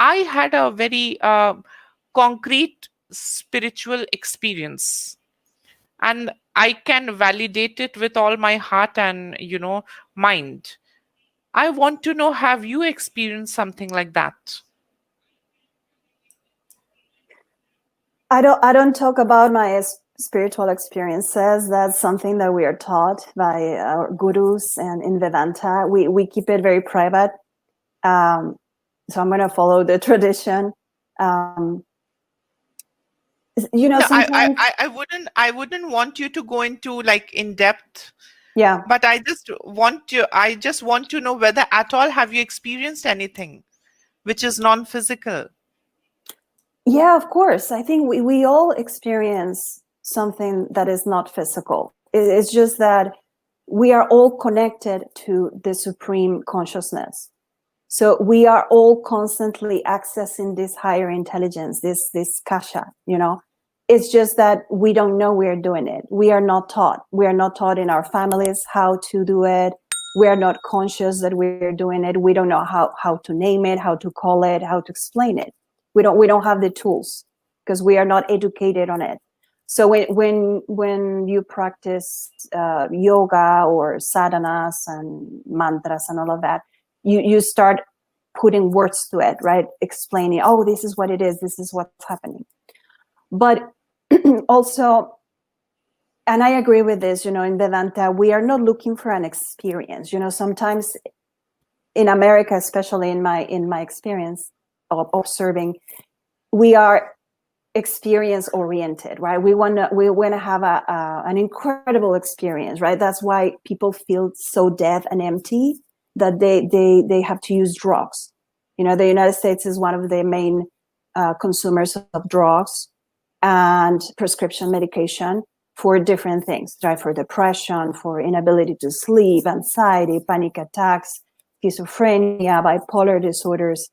I had a very concrete spiritual experience, and I can validate it with all my heart and, mind. I want to know, have you experienced something like that? I don't talk about my spiritual experiences. That's something that we are taught by our gurus, and in Vedanta we keep it very private. So I'm going to follow the tradition. Um, No, Sometimes, I wouldn't want you to go into like in depth, yeah. but I just want to know whether at all have you experienced anything which is non-physical. Yeah, of course. I think we all experience something that is not physical. It's just that we are all connected to the supreme consciousness. So we are all constantly accessing this higher intelligence, this kasha, It's just that we don't know we're doing it. We are not taught. We are not taught in our families how to do it. We are not conscious that we're doing it. We don't know how to name it, how to call it, how to explain it. We don't have the tools because we are not educated on it. So when you practice yoga or sadhanas and mantras and all of that, you start putting words to it, right? Explaining, oh, this is what it is. This is what's happening. But also, and I agree with this, in Vedanta, we are not looking for an experience. Sometimes in America, especially in my experience of observing, we are experience oriented, right? We want to have an incredible experience, right? That's why people feel so dead and empty that they have to use drugs. The United States is one of the main consumers of drugs and prescription medication for different things, right? For depression, for inability to sleep, anxiety, panic attacks, schizophrenia, bipolar disorders.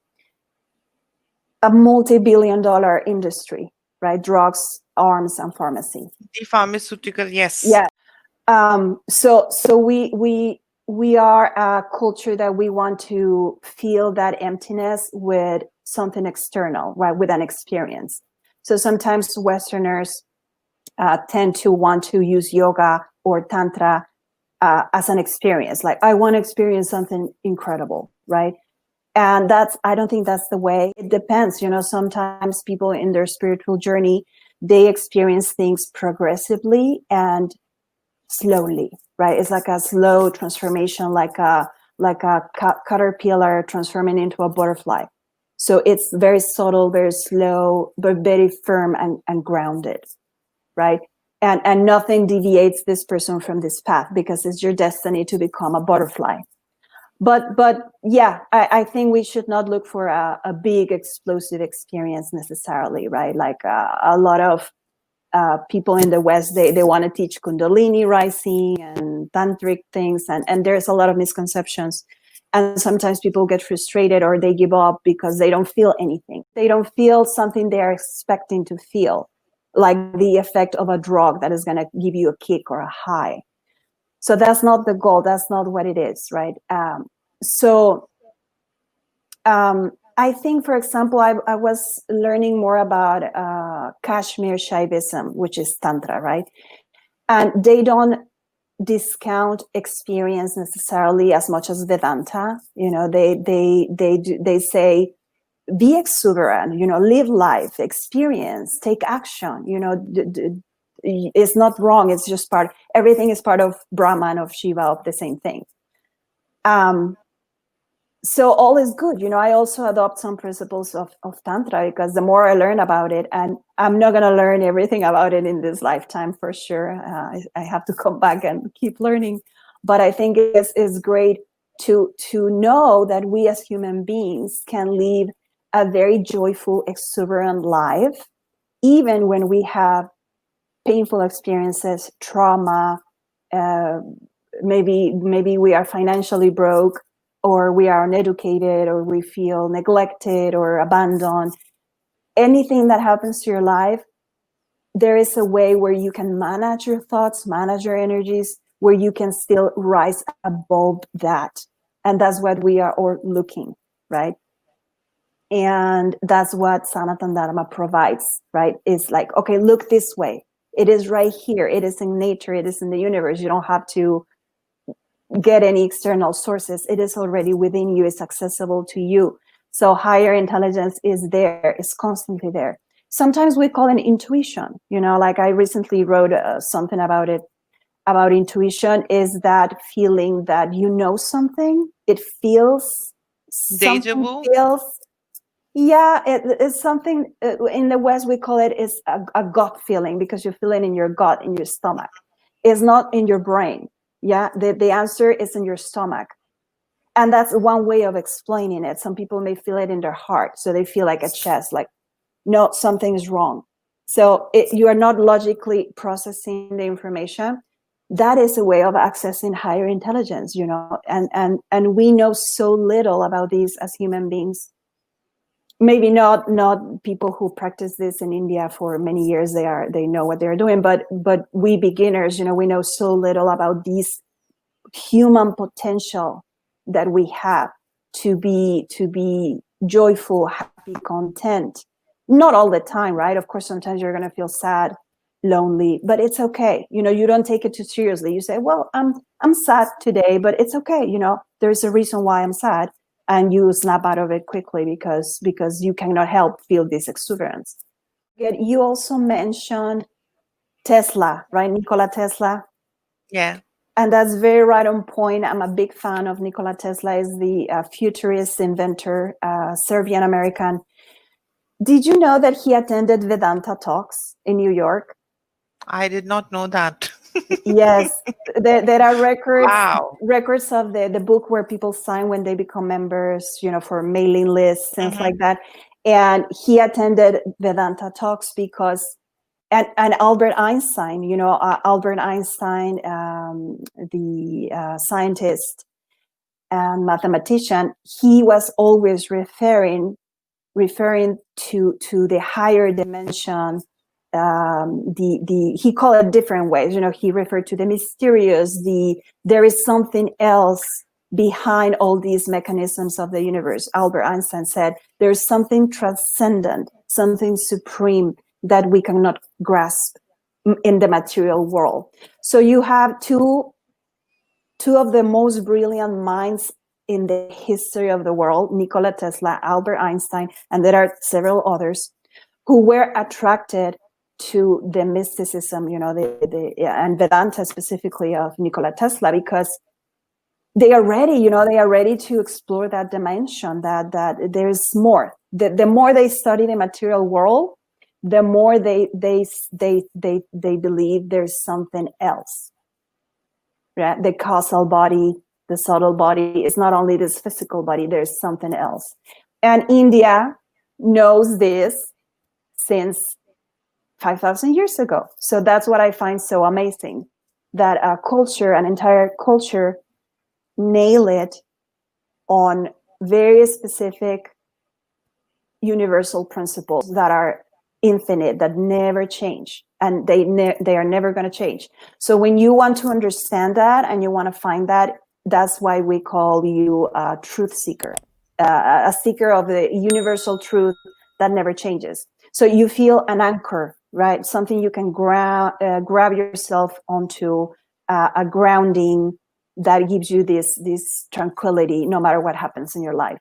A multi-billion-dollar industry, right? Drugs, arms, and pharmacy. The pharmaceutical, yes. Yeah. So we are a culture that we want to feel that emptiness with something external, right? With an experience. So sometimes Westerners tend to want to use yoga or tantra as an experience. Like, I want to experience something incredible, right? And I don't think that's the way. It depends. Sometimes people in their spiritual journey, they experience things progressively and slowly, right? It's like a slow transformation, like a caterpillar transforming into a butterfly. So it's very subtle, very slow, but very firm and grounded, right? And nothing deviates this person from this path because it's your destiny to become a butterfly. But yeah, I think we should not look for a big explosive experience necessarily, right? Like a lot of people in the West, they want to teach Kundalini rising and tantric things, and there's a lot of misconceptions. And sometimes people get frustrated or they give up because they don't feel anything. They don't feel something they're expecting to feel, like the effect of a drug that is going to give you a kick or a high. So that's not the goal. That's not what it is, right? So I think, for example, I was learning more about Kashmir Shaivism, which is Tantra, right? And they don't discount experience necessarily as much as Vedanta. They say, be exuberant, live life, experience, take action. It's not wrong. It's just everything is part of Brahman, of Shiva, of the same thing. So all is good. I also adopt some principles of Tantra because the more I learn about it, and I'm not going to learn everything about it in this lifetime for sure. I have to come back and keep learning. But I think it's great to know that we as human beings can live a very joyful, exuberant life, even when we have painful experiences, trauma, maybe we are financially broke, or we are uneducated, or we feel neglected or abandoned. Anything that happens to your life, there is a way where you can manage your thoughts, manage your energies, where you can still rise above that. And that's what we are all looking, right? And that's what Sanatana Dharma provides, right? It's like, okay, look this way. It is right here. It is in nature. It is in the universe. You don't have to get any external sources. It is already within you. It's accessible to you. So higher intelligence is there. It's constantly there. Sometimes we call it intuition. You know, like I recently wrote something about it. About intuition is that feeling that you know something. It feels Deja something vu. feels. Yeah, it's something in the West we call it is a gut feeling, because you feel it in your gut, in your stomach. It's not in your brain. Yeah, the answer is in your stomach. And that's one way of explaining it. Some people may feel it in their heart. So they feel like a chest, like, no, something's wrong. So you are not logically processing the information. That is a way of accessing higher intelligence, you know, and we know so little about these as human beings. Maybe not people who practice this in India for many years. They know what they're doing, but we beginners, you know, we know so little about these human potential that we have to be joyful, happy, content. Not all the time, right? Of course, sometimes you're going to feel sad, lonely, but it's okay. You know, you don't take it too seriously. You say, well, I'm sad today, but it's okay. You know, there's a reason why I'm sad. And you snap out of it quickly because you cannot help feel this exuberance. You also mentioned Tesla, right? Nikola Tesla. Yeah. And that's very right on point. I'm a big fan of Nikola Tesla. Is the futurist inventor, Serbian American. Did you know that he attended Vedanta talks in New York? I did not know that. Yes, there are records Wow. records of the book where people sign when they become members, you know, for mailing lists, things like that. And he attended Vedanta talks because, and Albert Einstein, you know, Albert Einstein, the scientist and mathematician, he was always referring to the higher dimension. He called it different ways. You know, he referred to the mysterious. There is something else behind all these mechanisms of the universe. Albert Einstein said there's something transcendent, something supreme that we cannot grasp in the material world. So you have two of the most brilliant minds in the history of the world, Nikola Tesla, Albert Einstein, and there are several others who were attracted to the mysticism, you know, and Vedanta specifically of Nikola Tesla, because they are ready, you know, they are ready to explore that dimension, that there's more. The more they study the material world, the more they believe there's something else. Right? The causal body, the subtle body is not only this physical body, there's something else. And India knows this since 5,000 years ago. So that's what I find so amazing, that a culture, an entire culture, nail it on very specific universal principles that are infinite, that never change, and they are never going to change. So when you want to understand that and you want to find that, that's why we call you a truth seeker, a seeker of the universal truth that never changes. So you feel an anchor, right? Something you can grab yourself onto, a grounding that gives you this tranquility no matter what happens in your life.